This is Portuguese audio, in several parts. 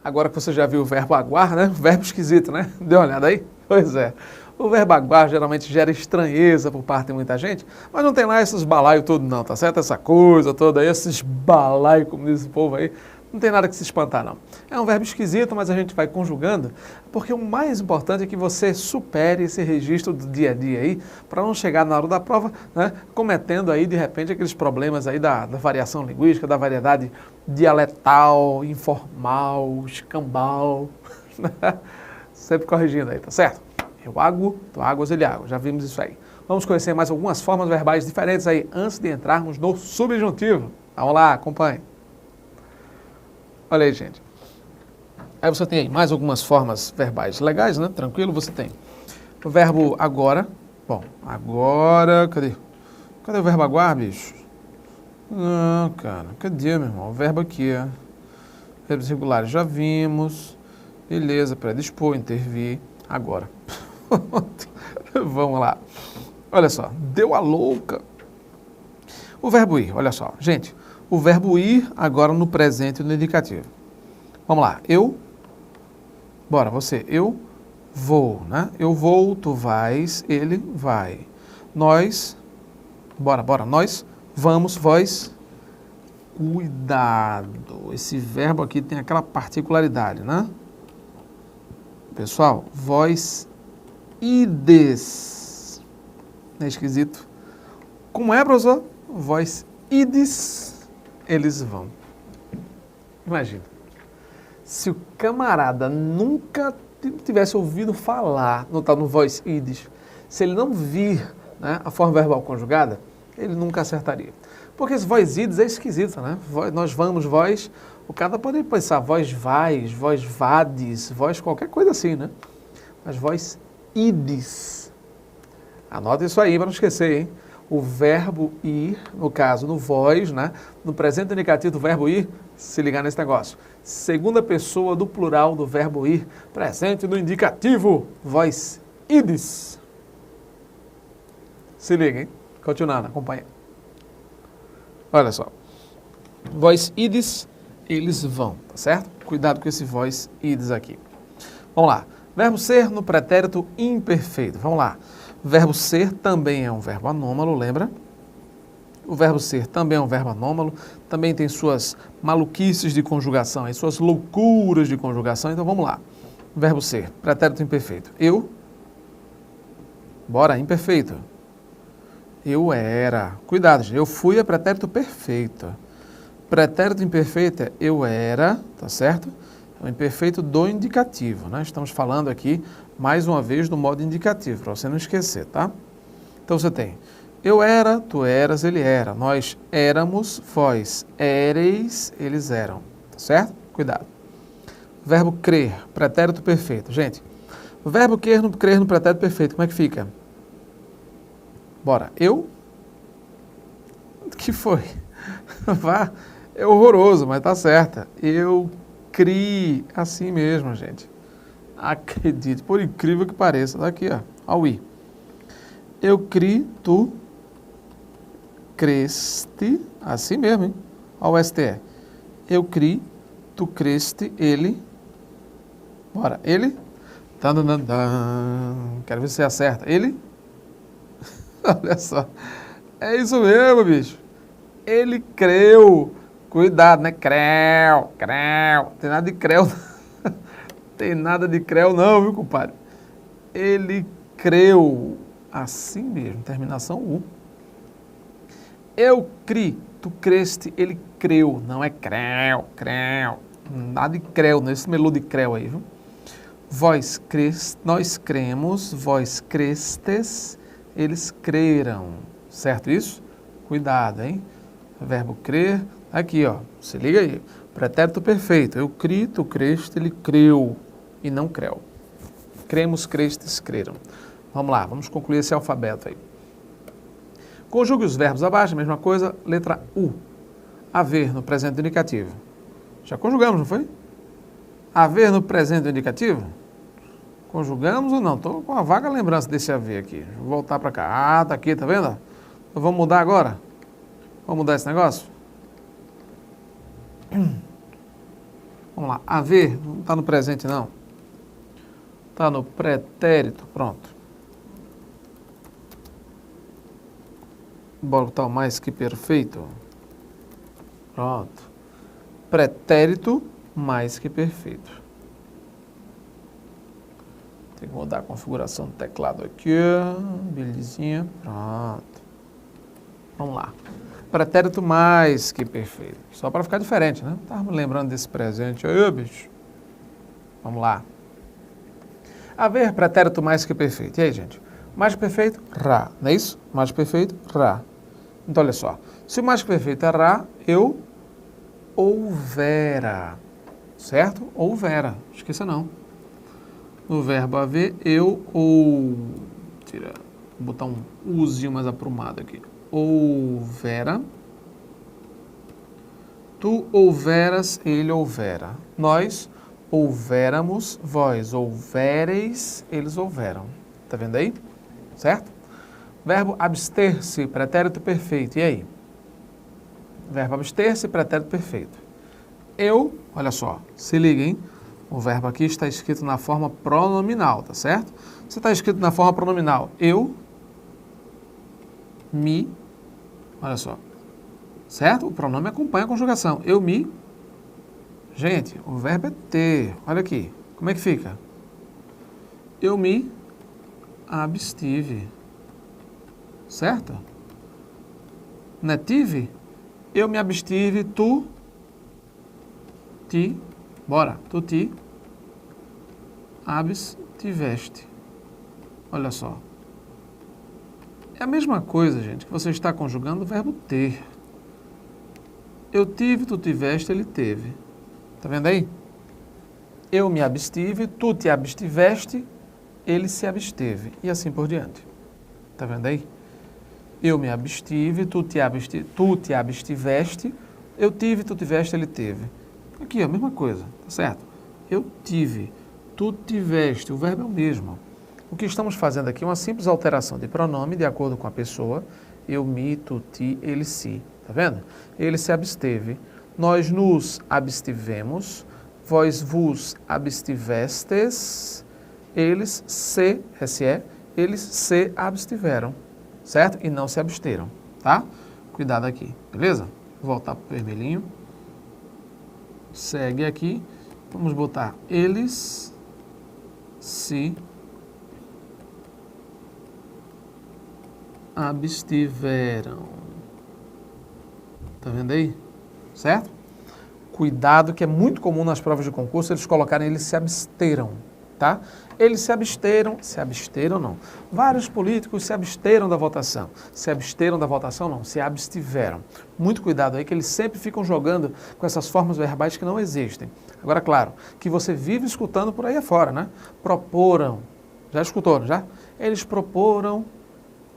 Agora que você já viu o verbo aguar, né? Verbo esquisito, né? Deu uma olhada aí? Pois é. O verbo aguar geralmente gera estranheza por parte de muita gente, mas não tem lá esses balaios tudo não, tá certo? Essa coisa toda aí, esses balaios, como diz o povo aí, não tem nada que se espantar não. É um verbo esquisito, mas a gente vai conjugando, porque o mais importante é que você supere esse registro do dia a dia aí, para não chegar na hora da prova, né, cometendo aí de repente aqueles problemas aí da variação linguística, da variedade dialetal, informal, escambau, né? Sempre corrigindo aí, tá certo? Eu água, tu águas, ele água. Já vimos isso aí. Vamos conhecer mais algumas formas verbais diferentes aí antes de entrarmos no subjuntivo. Vamos lá, acompanhe. Olha aí, gente. Aí você tem aí mais algumas formas verbais legais, né? Tranquilo, você tem o verbo agora. Bom, agora, cadê? Cadê o verbo aguar, bicho? Não, cara, cadê, meu irmão? O verbo aqui, ó. Verbos regulares já vimos. Beleza, predispor, intervir. Agora. Vamos lá. Olha só, deu a louca. O verbo ir, olha só. Gente, o verbo ir agora no presente e no indicativo. Vamos lá. Eu, bora, você. Eu vou, né? Eu vou, tu vais, ele vai. Nós, bora. Nós vamos, vós. Cuidado. Esse verbo aqui tem aquela particularidade, né? Pessoal, vós ides. Não é esquisito? Como é, professor? Vós ides, eles vão. Imagina. Se o camarada nunca tivesse ouvido falar no tal no vós ides, se ele não vir, né, a forma verbal conjugada, ele nunca acertaria. Porque esse vós ides é esquisito, né? Nós vamos, vós. O cara pode pensar vós vais, vós vades, vós qualquer coisa assim, né? Mas vós ides. Anota isso aí para não esquecer, hein? O verbo ir, no caso, no vós, né? No presente indicativo do verbo ir, se ligar nesse negócio. Segunda pessoa do plural do verbo ir, presente no indicativo, vós ides. Se liga, hein? Continuando, acompanha. Olha só. Vós ides, eles vão, tá certo? Cuidado com esse vós ides aqui. Vamos lá. Verbo ser no pretérito imperfeito. Vamos lá. Verbo ser também é um verbo anômalo, lembra? O verbo ser também é um verbo anômalo, também tem suas maluquices de conjugação, as suas loucuras de conjugação. Então vamos lá. Verbo ser, pretérito imperfeito. Eu, bora, imperfeito. Eu era. Cuidado, gente. Eu fui é pretérito perfeito. Pretérito imperfeito é eu era, tá certo? É o imperfeito do indicativo, né? Estamos falando aqui, mais uma vez, do modo indicativo, para você não esquecer, tá? Então você tem eu era, tu eras, ele era. Nós éramos, vós éreis, eles eram. Tá certo? Cuidado. Verbo crer, pretérito perfeito. Gente, o verbo crer no pretérito perfeito, como é que fica? Bora. Eu? O que foi? Vá. É horroroso, mas tá certa. Eu criei. Assim mesmo, gente. Acredite, por incrível que pareça. Daqui, ó. Ao i. Eu criei, tu creste. Assim mesmo, hein? Ao STE. Eu criei, tu creste, ele. Bora. Ele. Quero ver se você acerta. Ele. Olha só. É isso mesmo, bicho. Ele creu. Cuidado, né? Creu. Tem nada de creu. Tem nada de creu não, viu, compadre? Ele creu. Assim mesmo, terminação U. Eu criei, tu creste, ele creu. Não é creu. Nada de creu, nesse melô de creu aí, viu? Vós creste, nós cremos, vós crestes, eles creram. Certo isso? Cuidado, hein? Verbo crer. Aqui, ó, se liga aí, pretérito perfeito, eu criei, tu creste, ele creu, e não creu. Cremos, crestes, creram. Vamos lá, vamos concluir esse alfabeto aí. Conjugue os verbos abaixo, mesma coisa, letra U. Haver no presente indicativo. Já conjugamos, não foi? Haver no presente indicativo? Conjugamos ou não? Estou com uma vaga lembrança desse haver aqui. Vou voltar para cá. Ah, tá aqui, tá vendo? Então vamos mudar agora? Vamos mudar esse negócio? Vamos Vamos lá, haver, não está no presente não. Está no pretérito, pronto. Bora botar o mais que perfeito. Pronto. Pretérito mais que perfeito. Tem que mudar a configuração do teclado aqui. Belezinha. Pronto. Vamos lá. Pretérito mais que perfeito. Só para ficar diferente, né? Estava me lembrando desse presente aí, bicho. Vamos lá. Haver pretérito mais que perfeito. E aí, gente? Mais que perfeito, ra. Não é isso? Mais que perfeito, ra. Então, olha só. Se o mais que perfeito é ra, eu houvera. Certo? Houvera. Esqueça não. No verbo haver, eu ou... Vou botar um uzinho mais aprumado aqui. Houvera. Tu houveras, ele houvera. Nós houvéramos, vós houvereis, eles houveram. Tá vendo aí? Certo? Verbo abster-se, pretérito perfeito. E aí? Verbo abster-se, pretérito perfeito. Eu, olha só, se liga, hein? O verbo aqui está escrito na forma pronominal, tá certo? Se está escrito na forma pronominal, eu, me, olha só, certo? O pronome acompanha a conjugação. Eu, me, gente, o verbo é ter, olha aqui, como é que fica? Eu me abstive, certo? Não é tive? Eu me abstive, tu te, bora, tu te abstiveste. Olha só. É a mesma coisa, gente, que você está conjugando o verbo ter. Eu tive, tu tiveste, ele teve. Tá vendo aí? Eu me abstive, tu te abstiveste, ele se absteve. E assim por diante. Tá vendo aí? Eu me abstive, tu te abstiveste, eu tive, tu tiveste, ele teve. Aqui, a mesma coisa, tá certo? Eu tive, tu tiveste, o verbo é o mesmo. O que estamos fazendo aqui é uma simples alteração de pronome de acordo com a pessoa. Eu, me, tu, ti, ele, se. Tá vendo? Ele se absteve, nós nos abstivemos, vós vos abstivestes, eles se, eles se abstiveram, certo? E não se absteram, tá? Cuidado aqui, beleza? Vou voltar para o vermelhinho. Segue aqui. Vamos botar eles se abstiveram. Tá vendo aí? Certo? Cuidado, que é muito comum nas provas de concurso eles colocarem eles se absteram, tá? Eles se absteram não. Vários políticos se absteram da votação. Se absteram da votação não, se abstiveram. Muito cuidado aí que eles sempre ficam jogando com essas formas verbais que não existem. Agora, claro, que você vive escutando por aí afora, né? Proporam. Já escutou, já? Eles proporam.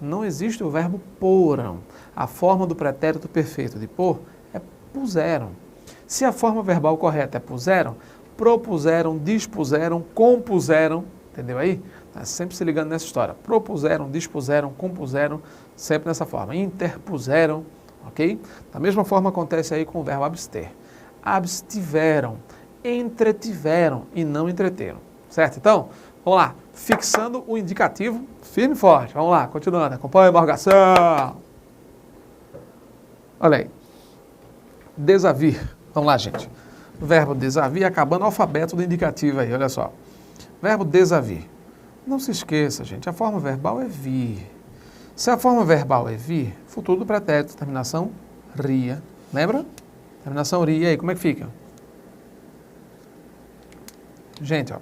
Não existe o verbo poram. A forma do pretérito perfeito de pôr é puseram. Se a forma verbal correta é puseram, propuseram, dispuseram, compuseram, entendeu aí? Tá sempre se ligando nessa história. Propuseram, dispuseram, compuseram, sempre nessa forma. Interpuseram, ok? Da mesma forma acontece aí com o verbo abster. Abstiveram, entretiveram e não entreteram, certo? Então, vamos lá, fixando o indicativo firme e forte. Vamos lá, continuando, acompanha a marcação. Olha aí, desavir. Vamos lá, gente. Verbo desavir, acabando o alfabeto do indicativo aí, olha só. Verbo desavir. Não se esqueça, gente, a forma verbal é vir. Se a forma verbal é vir, futuro do pretérito, terminação ria. Lembra? Terminação ria, aí como é que fica? Gente, ó.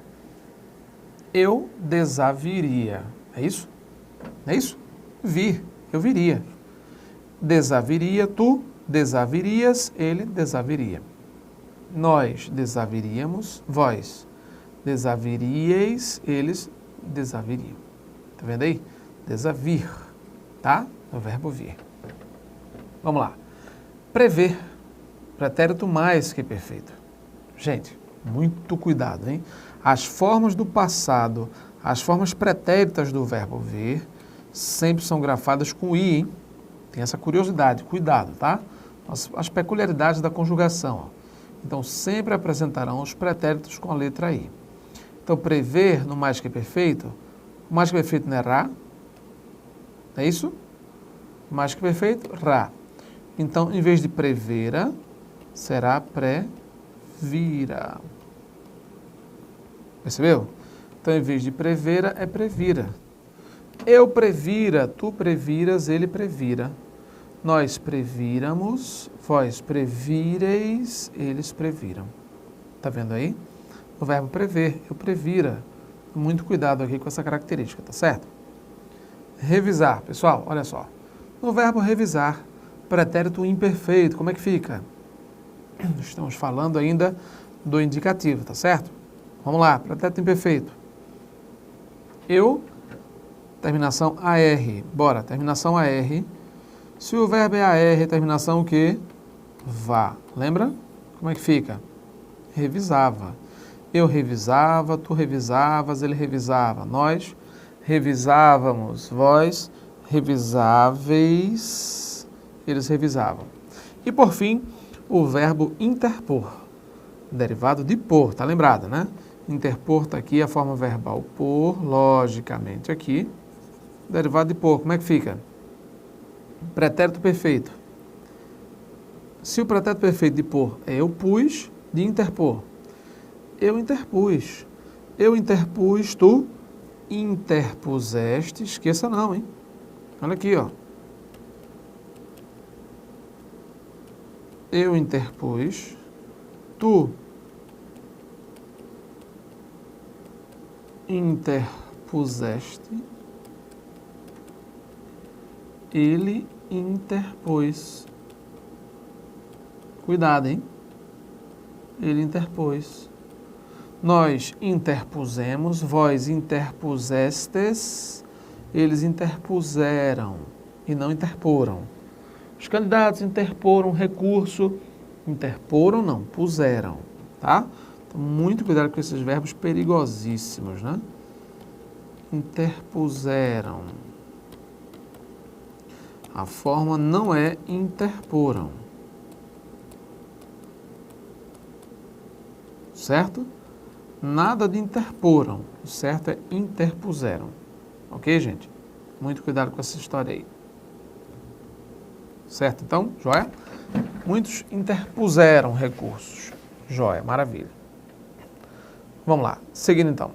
Eu desaviria. É isso? É isso? Vir. Eu viria. Desaviria, tu desavirias, ele desaviria. Nós desaviríamos, vós desaviríeis, eles desaviriam. Tá vendo aí? Desavir, tá? O verbo vir. Vamos lá. Prever. Pretérito mais que perfeito. Gente, muito cuidado, hein? As formas do passado, as formas pretéritas do verbo ver, sempre são grafadas com i, hein? Tem essa curiosidade, cuidado, tá? As peculiaridades da conjugação, ó. Então, sempre apresentarão os pretéritos com a letra I. Então, prever no mais que perfeito, o mais que perfeito não é Ra? É isso? Mais que perfeito, Ra. Então, em vez de prevera, será previra. Percebeu? Então, em vez de prevera, é previra. Eu previra, tu previras, ele previra. Nós prevíramos, vós previreis, eles previram. Tá vendo aí? O verbo prever, eu previra. Muito cuidado aqui com essa característica, tá certo? Revisar, pessoal, olha só. No verbo revisar, pretérito imperfeito, como é que fica? Estamos falando ainda do indicativo, tá certo? Vamos lá, pretérito imperfeito. Eu, terminação AR. Bora, terminação AR. Se o verbo é AR, terminação o quê? Vá. Lembra? Como é que fica? Revisava. Eu revisava, tu revisavas, ele revisava. Nós revisávamos, vós revisáveis, eles revisavam. E por fim, o verbo interpor, derivado de por, tá lembrado, né? Interpor está aqui a forma verbal por, logicamente aqui, derivado de por, como é que fica? Pretérito perfeito. Se o pretérito perfeito de por é eu pus, de interpor, eu interpus. Eu interpus, tu interpuseste, esqueça não, hein? Olha aqui, ó. Eu interpus, tu interpuseste, ele interpôs. Cuidado, hein? Ele interpôs. Nós interpusemos, vós interpusestes, eles interpuseram e não interporam. Os candidatos interporam recurso, interporam não, puseram, tá? Então, muito cuidado com esses verbos perigosíssimos, né? Interpuseram. A forma não é interporam. Certo? Nada de interporam. O certo é interpuseram. Ok, gente? Muito cuidado com essa história aí. Certo, então? Joia? Muitos interpuseram recursos. Joia, maravilha. Vamos lá, seguindo então.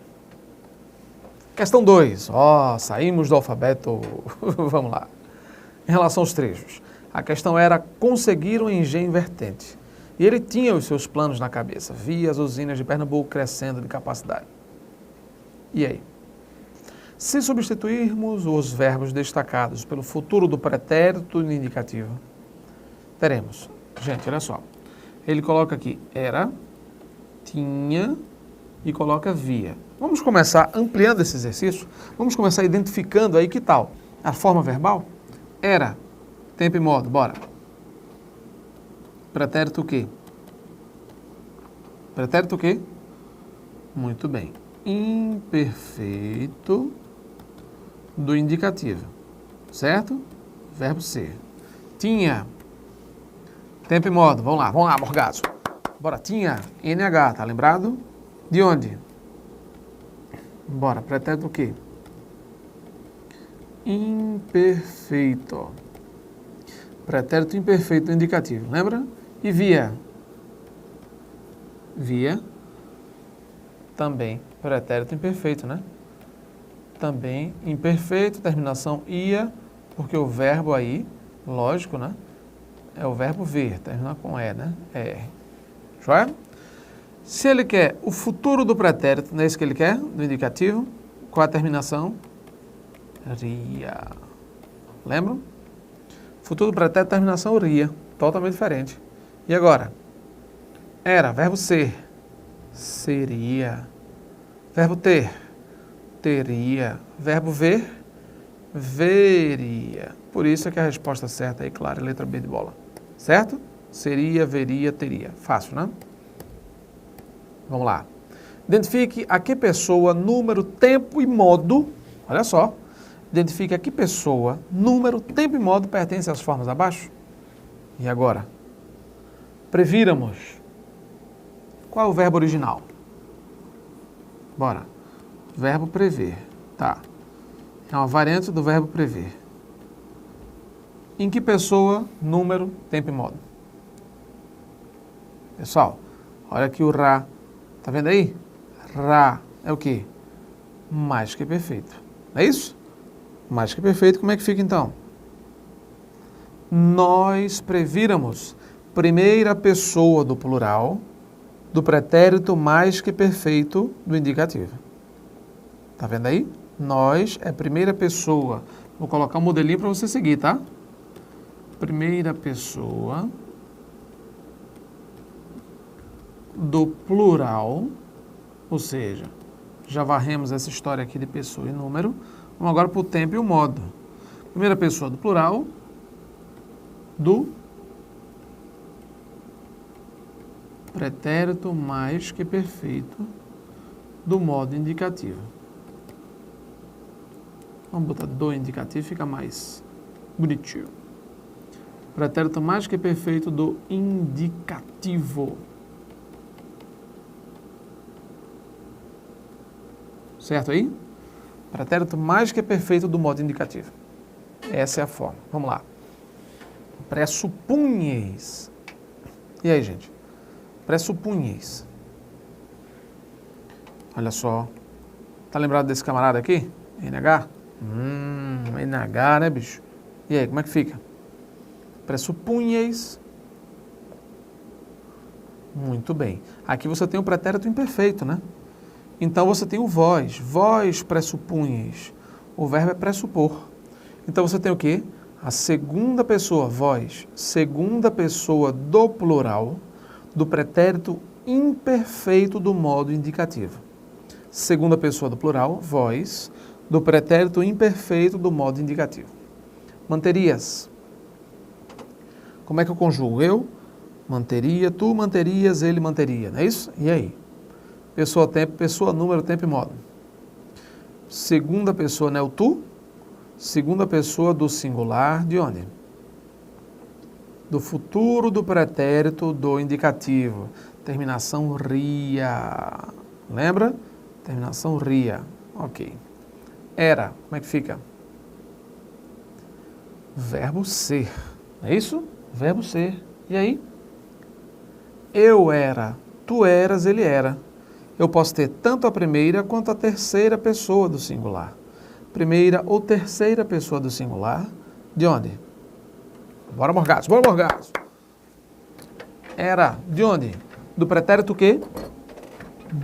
Questão 2. Saímos do alfabeto. Vamos lá. Em relação aos trechos, a questão era conseguir um engenho vertente. E ele tinha os seus planos na cabeça, via as usinas de Pernambuco crescendo de capacidade. E aí? Se substituirmos os verbos destacados pelo futuro do pretérito indicativo, teremos, gente, olha só, ele coloca aqui era, tinha e coloca via. Vamos começar ampliando esse exercício, vamos começar identificando aí que tal a forma verbal? Era, tempo e modo, bora. Pretérito o quê? Pretérito o quê? Muito bem. Imperfeito do indicativo, certo? Verbo ser. Tinha. Tempo e modo. Vamos lá, Morgaço. Bora, tinha. NH, tá lembrado? De onde? Bora, pretérito o quê? Imperfeito. Pretérito imperfeito do indicativo, lembra? E via? Via. Também pretérito imperfeito, né? Também imperfeito, terminação ia, porque o verbo aí, lógico, né? É o verbo ver, termina com E, né? É. Joia? Se ele quer o futuro do pretérito, não é isso que ele quer? Do indicativo, qual a terminação? Ria. Lembram? Futuro do pretérito, terminação ria. Totalmente diferente. E agora? Era, verbo ser. Seria. Verbo ter. Teria. Verbo ver. Veria. Por isso é que a resposta certa aí, claro, é a letra B de bola. Certo? Seria, veria, teria. Fácil, né? Vamos lá. Identifique a que pessoa, número, tempo e modo. Olha só. Identifique a que pessoa, número, tempo e modo pertence às formas abaixo. E agora? Prevíramos. Qual é o verbo original? Bora. Verbo prever. Tá. É uma variante do verbo prever. Em que pessoa, número, tempo e modo? Pessoal, olha aqui o Ra. Tá vendo aí? Ra é o quê? Mais que perfeito. Não é isso? Mais que perfeito, como é que fica então? Nós prevíramos primeira pessoa do plural do pretérito mais que perfeito do indicativo. Tá vendo aí? Nós é primeira pessoa. Vou colocar um modelinho para você seguir, tá? Primeira pessoa do plural, ou seja, já varremos essa história aqui de pessoa e número. Vamos agora para o tempo e o modo. Primeira pessoa do plural do pretérito mais que perfeito do modo indicativo. Vamos botar do indicativo, fica mais bonitinho. Pretérito mais que perfeito do indicativo. Certo aí? Pretérito mais que perfeito do modo indicativo. Essa é a forma. Vamos lá. Pressupunheis. E aí, gente? Pressupunheis. Olha só. Tá lembrado desse camarada aqui? NH? NH, né, bicho? E aí, como é que fica? Pressupunheis. Muito bem. Aqui você tem o pretérito imperfeito, né? Então você tem o vós. Vós pressupunheis. O verbo é pressupor. Então você tem o quê? A segunda pessoa, vós, segunda pessoa do plural do pretérito imperfeito do modo indicativo. Segunda pessoa do plural, vós, do pretérito imperfeito do modo indicativo. Manterias. Como é que eu conjugo? Eu manteria, tu manterias, ele manteria, não é isso? E aí? Pessoa, tempo, pessoa, número, tempo e modo. Segunda pessoa, né, o tu. Segunda pessoa do singular, de onde? Do futuro do pretérito do indicativo. Terminação ria. Lembra? Terminação ria. Ok. Era. Como é que fica? Verbo ser. Não é isso? Verbo ser. E aí? Eu era, tu eras, ele era. Eu posso ter tanto a primeira quanto a terceira pessoa do singular. Primeira ou terceira pessoa do singular. De onde? Bora, Morgaço, bora, Morgaço. Era, de onde? Do pretérito o quê?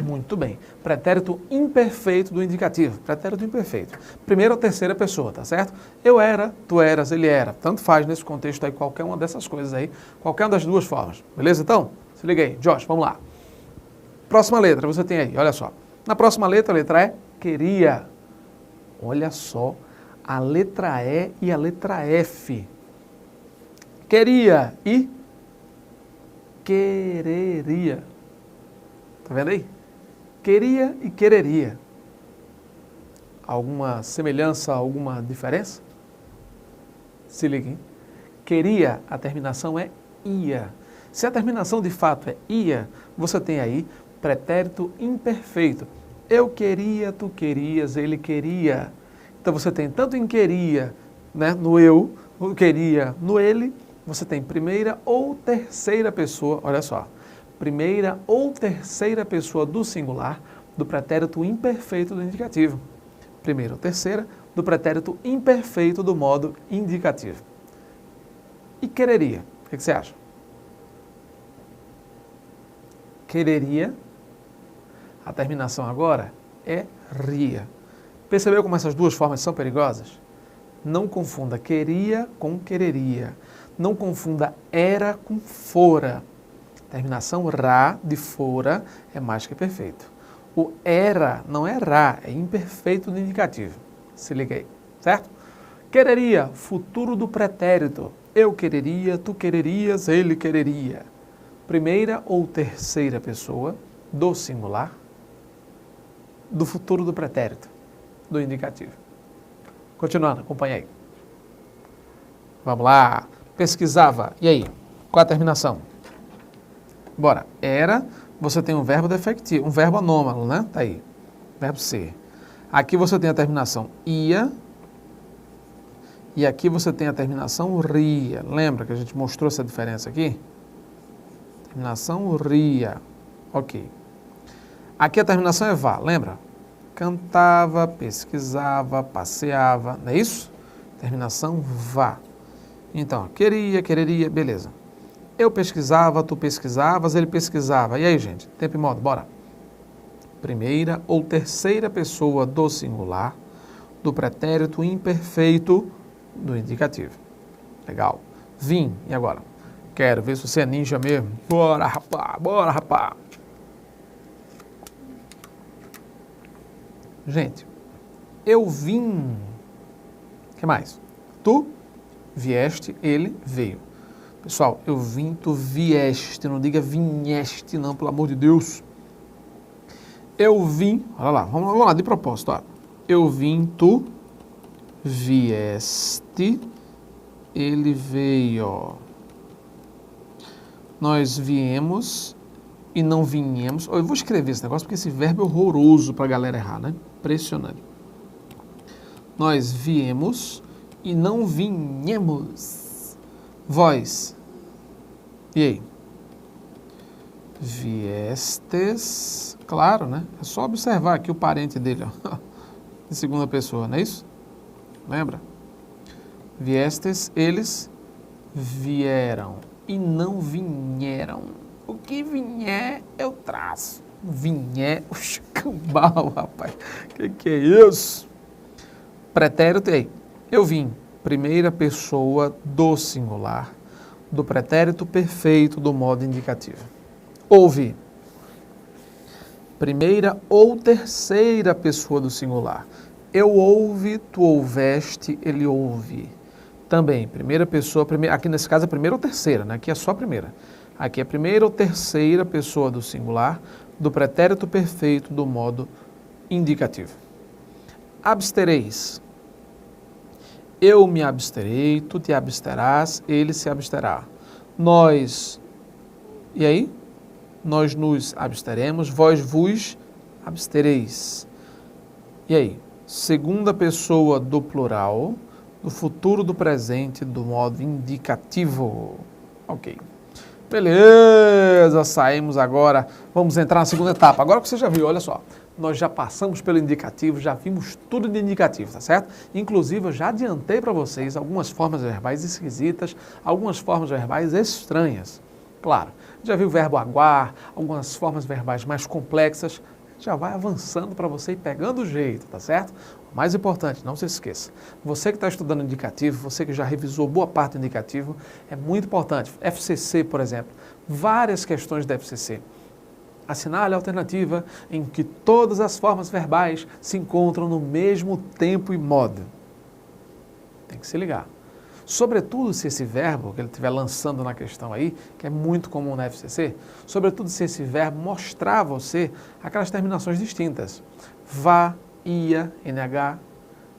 Muito bem. Pretérito imperfeito do indicativo. Pretérito imperfeito. Primeira ou terceira pessoa, tá certo? Eu era, tu eras, ele era. Tanto faz nesse contexto aí, qualquer uma dessas coisas aí. Qualquer uma das duas formas. Beleza, então? Se liga aí. Josh, vamos lá. Próxima letra, você tem aí, olha só. Na próxima letra, a letra E, queria. Olha só, a letra E e a letra F. Queria e quereria. Tá vendo aí? Queria e quereria. Alguma semelhança, alguma diferença? Se liguem. Queria, a terminação é ia. Se a terminação de fato é ia, você tem aí pretérito imperfeito. Eu queria, tu querias, ele queria. Então você tem tanto em queria, né, no eu, o queria, no ele, você tem primeira ou terceira pessoa, olha só, primeira ou terceira pessoa do singular do pretérito imperfeito do indicativo. Primeira ou terceira do pretérito imperfeito do modo indicativo. E quereria, o que você acha? Quereria, a terminação agora é ria. Percebeu como essas duas formas são perigosas? Não confunda queria com quereria. Não confunda era com fora. Terminação ra de fora é mais que perfeito. O era não é ra, é imperfeito do indicativo. Se liga aí, certo? Quereria, futuro do pretérito. Eu quereria, tu quererias, ele quereria. Primeira ou terceira pessoa do singular do futuro do pretérito, do indicativo. Continuando, acompanha aí. Vamos lá. Pesquisava. E aí? Qual a terminação? Bora. Era, você tem um verbo defectivo, um verbo anômalo, né? Tá aí, verbo ser. Aqui você tem a terminação ia, e aqui você tem a terminação ria. Lembra que a gente mostrou essa diferença aqui? Terminação ria. Ok. Aqui a terminação é vá, lembra? Cantava, pesquisava, passeava, não é isso? Terminação vá. Então, queria, quereria, beleza. Eu pesquisava, tu pesquisavas, ele pesquisava. E aí, gente? Tempo e modo, bora. Primeira ou terceira pessoa do singular, do pretérito imperfeito do indicativo. Legal. Vim, e agora? Quero ver se você é ninja mesmo. Bora, rapá, bora, rapá. Gente, eu vim. O que mais? Tu vieste, ele veio. Pessoal, eu vim, tu vieste. Não diga vinheste, não, pelo amor de Deus. Eu vim, olha lá, vamos lá, de propósito, ó. Eu vim, tu vieste, ele veio, ó. Nós viemos e não vinhemos. Eu vou escrever esse negócio porque esse verbo é horroroso para a galera errar, né? Impressionante. Nós viemos e não vinhemos. Vós. E aí? Viestes. Claro, né? É só observar aqui o parente dele, ó. Em segunda pessoa, não é isso? Lembra? Viestes, eles vieram e não vinheram. O que vier, eu traço. Vier, o cambal, rapaz. Que é isso? Pretérito, ei, eu vim. Primeira pessoa do singular, do pretérito perfeito do modo indicativo. Ouvi. Primeira ou terceira pessoa do singular. Eu ouvi, tu ouveste, ele ouve. Também, primeira pessoa, aqui nesse caso é primeira ou terceira, né? Aqui é só a primeira. Aqui é primeira ou terceira pessoa do singular, do pretérito perfeito do modo indicativo. Abstereis. Eu me absterei, tu te absterás, ele se absterá. Nós, e aí? Nós nos absteremos, vós vos abstereis. E aí? Segunda pessoa do plural, do futuro do presente, do modo indicativo. Ok. Beleza, saímos agora. Vamos entrar na segunda etapa. Agora que você já viu, olha só. Nós já passamos pelo indicativo, já vimos tudo de indicativo, tá certo? Inclusive, eu já adiantei para vocês algumas formas verbais esquisitas, algumas formas verbais estranhas. Claro, já viu o verbo aguar, algumas formas verbais mais complexas, já vai avançando para você e pegando o jeito, tá certo? O mais importante, não se esqueça, você que está estudando indicativo, você que já revisou boa parte do indicativo, é muito importante. FCC, por exemplo, várias questões da FCC. Assinale a alternativa em que todas as formas verbais se encontram no mesmo tempo e modo. Tem que se ligar. Sobretudo se esse verbo que ele estiver lançando na questão aí, que é muito comum na FCC, sobretudo se esse verbo mostrar a você aquelas terminações distintas. Vá, ia, NH.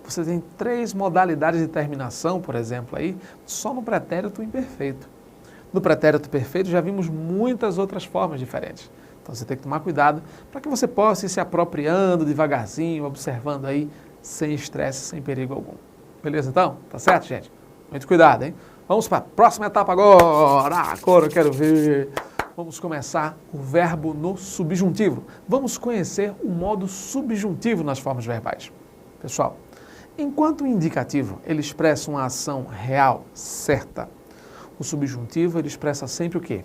Você tem 3 modalidades de terminação, por exemplo, aí, só no pretérito imperfeito. No pretérito perfeito já vimos muitas outras formas diferentes. Então você tem que tomar cuidado para que você possa ir se apropriando devagarzinho, observando aí, sem estresse, sem perigo algum. Beleza então? Tá certo, gente? Muito cuidado, hein? Vamos para a próxima etapa agora. Agora eu quero ver. Vamos começar o verbo no subjuntivo. Vamos conhecer o modo subjuntivo nas formas verbais. Pessoal, enquanto o indicativo ele expressa uma ação real, certa, o subjuntivo ele expressa sempre o quê?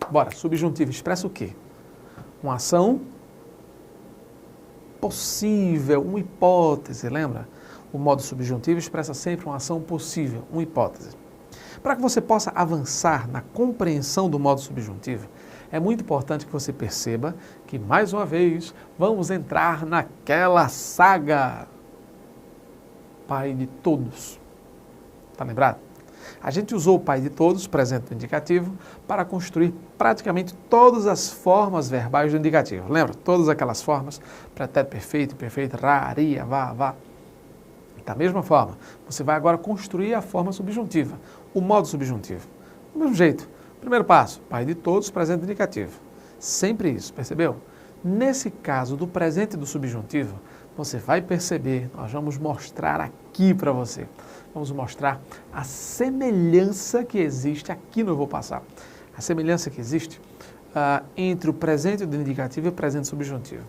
Bora, subjuntivo expressa o quê? Uma ação possível, uma hipótese, lembra? O modo subjuntivo expressa sempre uma ação possível, uma hipótese. Para que você possa avançar na compreensão do modo subjuntivo, é muito importante que você perceba que, mais uma vez, vamos entrar naquela saga Pai de Todos. Está lembrado? A gente usou o Pai de Todos, presente no indicativo, para construir praticamente todas as formas verbais do indicativo. Lembra? Todas aquelas formas, pretérito perfeito, imperfeito, raria, vá, vá. Da mesma forma, você vai agora construir a forma subjuntiva, o modo subjuntivo. Do mesmo jeito, Primeiro passo, pai de todos, presente indicativo. Sempre isso, percebeu? Nesse caso do presente do subjuntivo, você vai perceber, nós vamos mostrar aqui para você. Vamos mostrar a semelhança que existe, aqui no Eu Vou Passar. A semelhança que existe entre o presente do indicativo e o presente subjuntivo.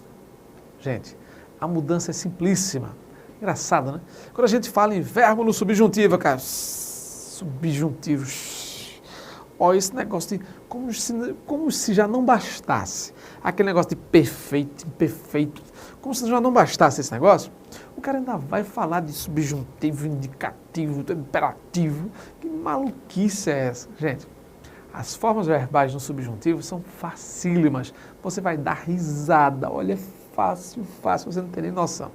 Gente, a mudança é simplíssima. Engraçado, né? Quando a gente fala em verbo no subjuntivo, cara, subjuntivo, olha esse negócio de como se já não bastasse aquele negócio de perfeito, imperfeito, como se já não bastasse esse negócio, o cara ainda vai falar de subjuntivo, indicativo, imperativo. Que maluquice é essa? Gente, as formas verbais no subjuntivo são facílimas. Você vai dar risada. Olha, é fácil, fácil, você não tem nem noção.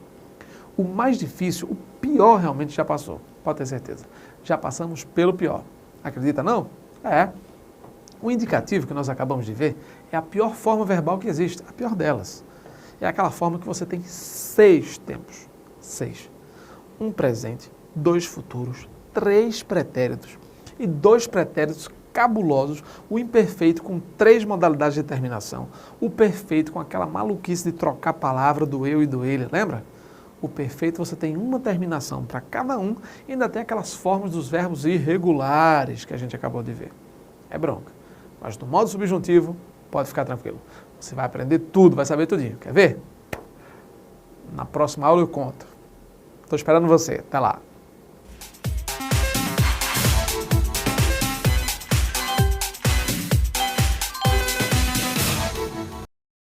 O mais difícil, o pior realmente já passou, pode ter certeza. Já passamos pelo pior. Acredita não? É. O indicativo que nós acabamos de ver é a pior forma verbal que existe, a pior delas. É aquela forma que você tem 6 tempos. 6. Um presente, 2 futuros, 3 pretéritos e 2 pretéritos cabulosos, o imperfeito com 3 modalidades de terminação, o perfeito com aquela maluquice de trocar a palavra do eu e do ele, lembra? O perfeito você tem uma terminação para cada um e ainda tem aquelas formas dos verbos irregulares que a gente acabou de ver. É bronca. Mas no modo subjuntivo, pode ficar tranquilo. Você vai aprender tudo, vai saber tudinho. Quer ver? Na próxima aula eu conto. Estou esperando você. Até lá.